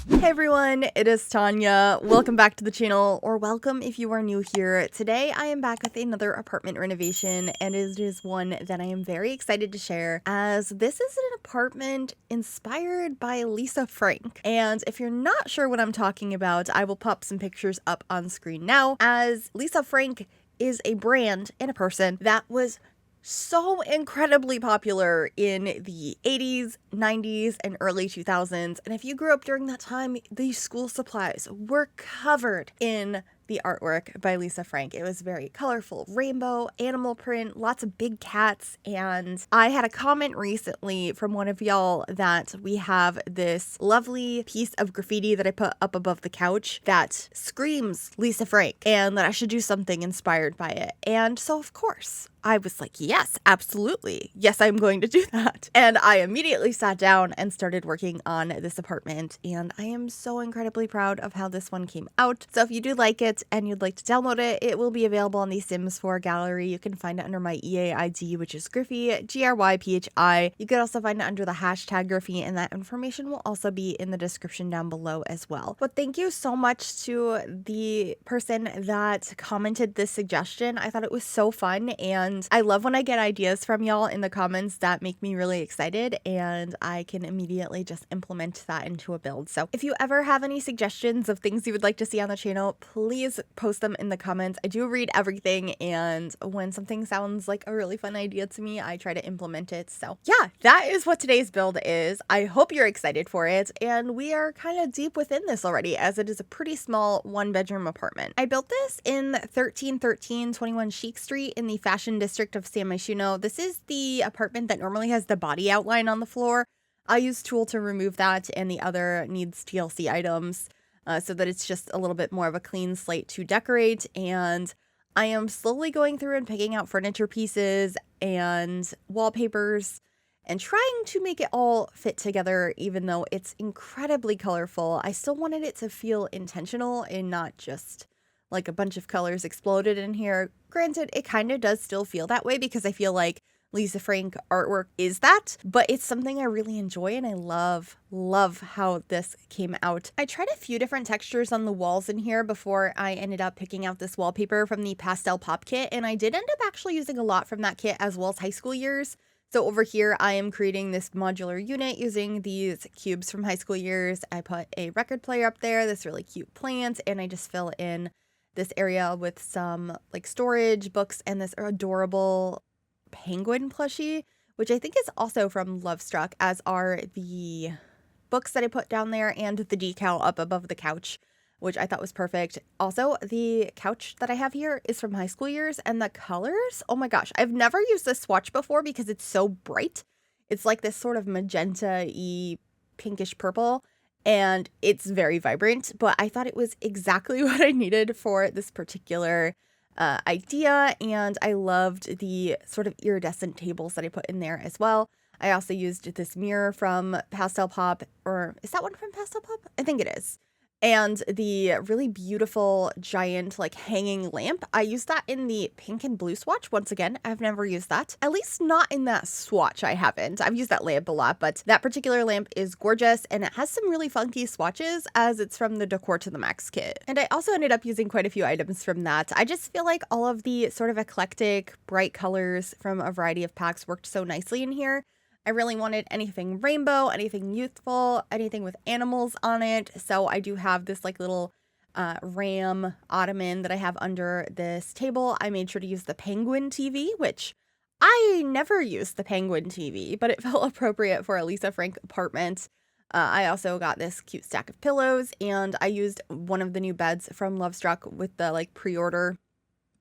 Hey everyone, it is Tanya. Welcome back to the channel, or welcome if you are new here. Today I am back with another apartment renovation, and it is one that I am very excited to share, as this is an apartment inspired by Lisa Frank. And if you're not sure what I'm talking about, I will pop some pictures up on screen now, as Lisa Frank is a brand and a person that was so incredibly popular in the 80s, 90s, and early 2000s. And if you grew up during that time, these school supplies were covered in the artwork by Lisa Frank. It was very colorful, rainbow, animal print, lots of big cats. And I had a comment recently from one of y'all that we have this lovely piece of graffiti that I put up above the couch that screams Lisa Frank, and that I should do something inspired by it. And so, of course, I was like, yes, absolutely. Yes, I'm going to do that. And I immediately sat down and started working on this apartment. And I am so incredibly proud of how this one came out. So if you do like it and you'd like to download it, it will be available on the Sims 4 gallery. You can find it under my EA ID, which is Gryphi, Gryphi. You could also find it under the hashtag Gryphi, and that information will also be in the description down below as well. But thank you so much to the person that commented this suggestion. I thought it was so fun, and I love when I get ideas from y'all in the comments that make me really excited, and I can immediately just implement that into a build. So if you ever have any suggestions of things you would like to see on the channel, please post them in the comments. I do read everything, and when something sounds like a really fun idea to me, I try to implement it. So yeah, that is what today's build is. I hope you're excited for it, and we are kind of deep within this already, as it is a pretty small one-bedroom apartment. I built this in 1313 21 Chic Street in the Fashion District of San Myshuno. This is the apartment that normally has the body outline on the floor. I use Tool to remove that, and the other needs TLC items so that it's just a little bit more of a clean slate to decorate. And I am slowly going through and picking out furniture pieces and wallpapers and trying to make it all fit together. Even though it's incredibly colorful, I still wanted it to feel intentional and not just like a bunch of colors exploded in here. Granted, it kind of does still feel that way because I feel like Lisa Frank artwork is that, but it's something I really enjoy, and I love how this came out. I tried a few different textures on the walls in here before I ended up picking out this wallpaper from the Pastel Pop kit, and I did end up actually using a lot from that kit as well as high school years. So over here, I am creating this modular unit using these cubes from high school years. I put a record player up there, this really cute plant, and I just fill in this area with some like storage, books, and this adorable penguin plushie, which I think is also from Lovestruck, as are the books that I put down there and the decal up above the couch, which I thought was perfect. Also, the couch that I have here is from high school years, and the colors, oh my gosh, I've never used this swatch before because it's so bright. It's like this sort of magenta-y pinkish purple, and it's very vibrant, but I thought it was exactly what I needed for this particular idea, and I loved the sort of iridescent tables that I put in there as well. I also used this mirror from Pastel Pop, or is that one from Pastel Pop? I think it is. And the really beautiful giant like hanging lamp, I used that in the pink and blue swatch. Once again, I've never used that. At least not in that swatch, I haven't. I've used that lamp a lot, but that particular lamp is gorgeous, and it has some really funky swatches as it's from the Decor to the Max kit. And I also ended up using quite a few items from that. I just feel like all of the sort of eclectic, bright colors from a variety of packs worked so nicely in here. I really wanted anything rainbow, anything youthful, anything with animals on it. So I do have this like little ram ottoman that I have under this table. I made sure to use the penguin TV, which I never used the penguin TV, but it felt appropriate for a Lisa Frank apartment. I also got this cute stack of pillows, and I used one of the new beds from Lovestruck with the like pre-order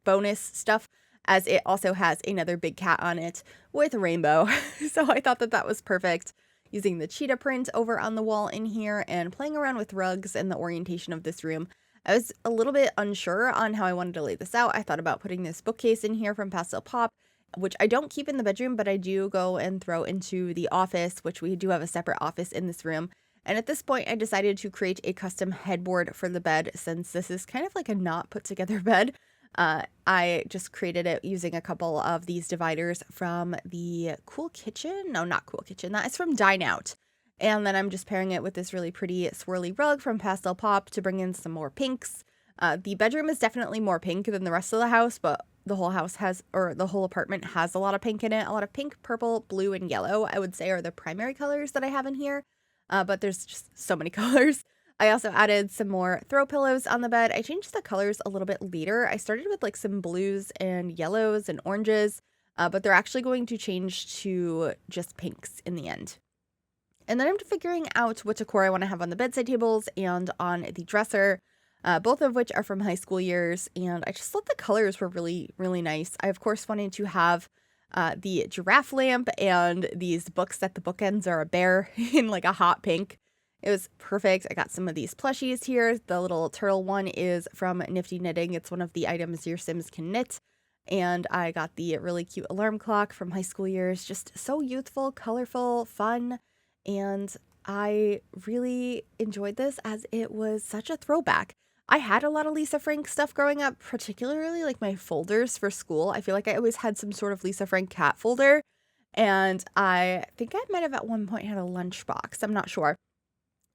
bonus stuff, as it also has another big cat on it with a rainbow. So I thought that that was perfect, using the cheetah print over on the wall in here and playing around with rugs and the orientation of this room. I was a little bit unsure on how I wanted to lay this out. I thought about putting this bookcase in here from Pastel Pop, which I don't keep in the bedroom, but I do go and throw into the office, which we do have a separate office in this room. And at this point, I decided to create a custom headboard for the bed, since this is kind of like a not put together bed. I just created it using a couple of these dividers from the Cool Kitchen. No, not Cool Kitchen. That is from Dine Out. And then I'm just pairing it with this really pretty swirly rug from Pastel Pop to bring in some more pinks. The bedroom is definitely more pink than the rest of the house, but the whole house has, or the whole apartment has a lot of pink in it. A lot of pink, purple, blue, and yellow, I would say, are the primary colors that I have in here. But there's just so many colors. I also added some more throw pillows on the bed. I changed the colors a little bit later. I started with like some blues and yellows and oranges, but they're actually going to change to just pinks in the end. And then I'm figuring out what decor I want to have on the bedside tables and on the dresser, both of which are from high school years. And I just thought the colors were really, really nice. I, of course, wanted to have the giraffe lamp and these books that the bookends are a bear in like a hot pink. It was perfect. I got some of these plushies here. The little turtle one is from Nifty Knitting. It's one of the items your Sims can knit. And I got the really cute alarm clock from high school years. Just so youthful, colorful, fun. And I really enjoyed this as it was such a throwback. I had a lot of Lisa Frank stuff growing up, particularly like my folders for school. I feel like I always had some sort of Lisa Frank cat folder. And I think I might have at one point had a lunchbox. I'm not sure.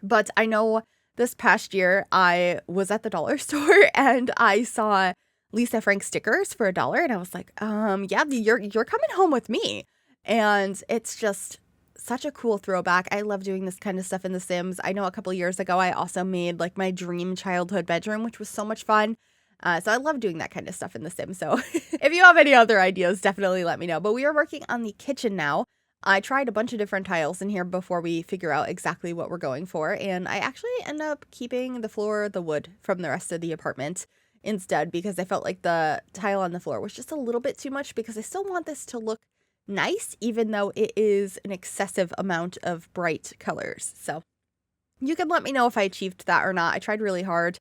But I know this past year I was at the dollar store and I saw Lisa Frank stickers for $1 and I was like, yeah, you're coming home with me. And it's just such a cool throwback. I love doing this kind of stuff in The Sims. I know a couple years ago I also made like my dream childhood bedroom, which was so much fun. So I love doing that kind of stuff in The Sims. So if you have any other ideas, definitely let me know. But we are working on the kitchen now. I tried a bunch of different tiles in here before we figure out exactly what we're going for, and I actually end up keeping the floor, the wood from the rest of the apartment instead because I felt like the tile on the floor was just a little bit too much because I still want this to look nice even though it is an excessive amount of bright colors. So you can let me know if I achieved that or not. I tried really hard.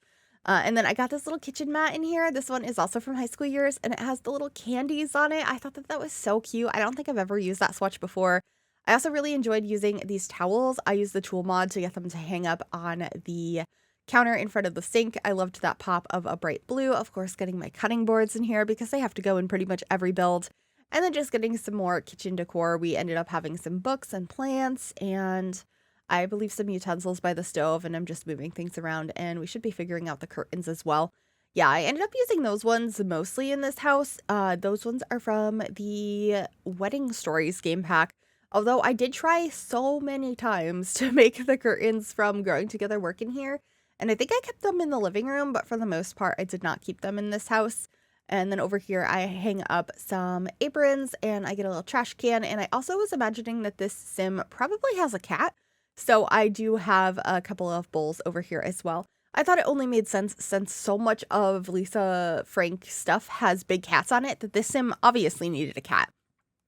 And then I got this little kitchen mat in here. This one is also from high school years, and it has the little candies on it. I thought that that was so cute. I don't think I've ever used that swatch before. I also really enjoyed using these towels. I used the tool mod to get them to hang up on the counter in front of the sink. I loved that pop of a bright blue. Of course, getting my cutting boards in here because they have to go in pretty much every build. And then just getting some more kitchen decor. We ended up having some books and plants and I believe some utensils by the stove, and I'm just moving things around, and we should be figuring out the curtains as well. Yeah, I ended up using those ones mostly in this house. Those ones are from the Wedding Stories game pack, although I did try so many times to make the curtains from Growing Together work in here, and I think I kept them in the living room, but for the most part, I did not keep them in this house. And then over here, I hang up some aprons, and I get a little trash can, and I also was imagining that this sim probably has a cat. So I do have a couple of bowls over here as well. I thought it only made sense since so much of Lisa Frank stuff has big cats on it that this sim obviously needed a cat.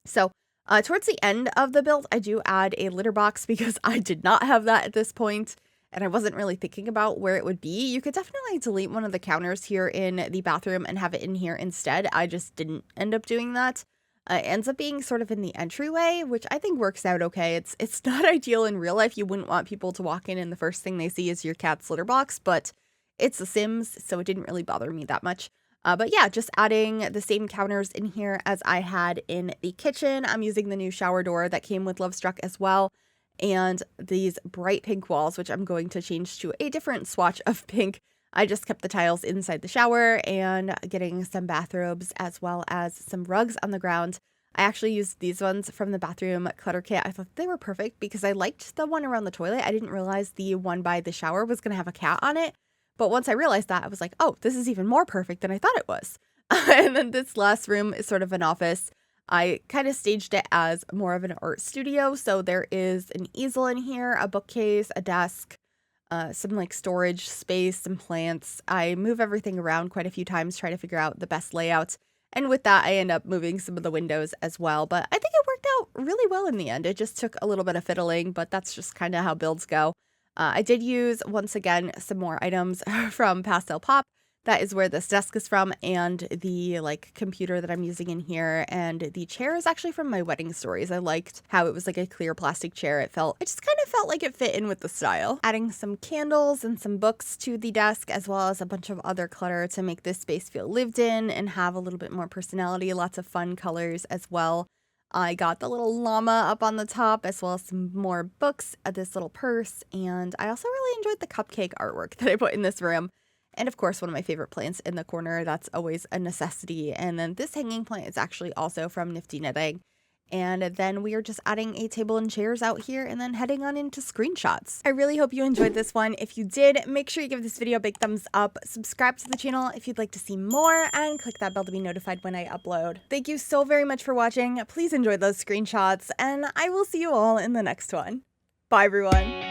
So towards the end of the build, I do add a litter box because I did not have that at this point and I wasn't really thinking about where it would be. You could definitely delete one of the counters here in the bathroom and have it in here instead. I just didn't end up doing that. It ends up being sort of in the entryway, which I think works out okay. It's not ideal in real life. You wouldn't want people to walk in and the first thing they see is your cat's litter box, but it's The Sims, so it didn't really bother me that much. But yeah, just adding the same counters in here as I had in the kitchen. I'm using the new shower door that came with Lovestruck as well. And these bright pink walls, which I'm going to change to a different swatch of pink. I just kept the tiles inside the shower and getting some bathrobes as well as some rugs on the ground. I actually used these ones from the bathroom clutter kit. I thought they were perfect because I liked the one around the toilet. I didn't realize the one by the shower was going to have a cat on it. But once I realized that, I was like, oh, this is even more perfect than I thought it was. And then this last room is sort of an office. I kind of staged it as more of an art studio. So there is an easel in here, a bookcase, a desk, some like storage space, some plants. I move everything around quite a few times, try to figure out the best layout. And with that, I end up moving some of the windows as well. But I think it worked out really well in the end. It just took a little bit of fiddling, but that's just kind of how builds go. I did use, once again, some more items from Pastel Pop. That is where this desk is from, and the like computer that I'm using in here, and the chair is actually from my Wedding Stories. I liked how it was like a clear plastic chair. It just kind of felt like it fit in with the style. Adding some candles and some books to the desk, as well as a bunch of other clutter to make this space feel lived in and have a little bit more personality. Lots of fun colors as well. I got the little llama up on the top, as well as some more books, this little purse, and I also really enjoyed the cupcake artwork that I put in this room. And of course, one of my favorite plants in the corner, that's always a necessity. And then this hanging plant is actually also from Nifty Knitting. And then we are just adding a table and chairs out here and then heading on into screenshots. I really hope you enjoyed this one. If you did, make sure you give this video a big thumbs up, subscribe to the channel if you'd like to see more, and click that bell to be notified when I upload. Thank you so very much for watching. Please enjoy those screenshots, and I will see you all in the next one. Bye, everyone.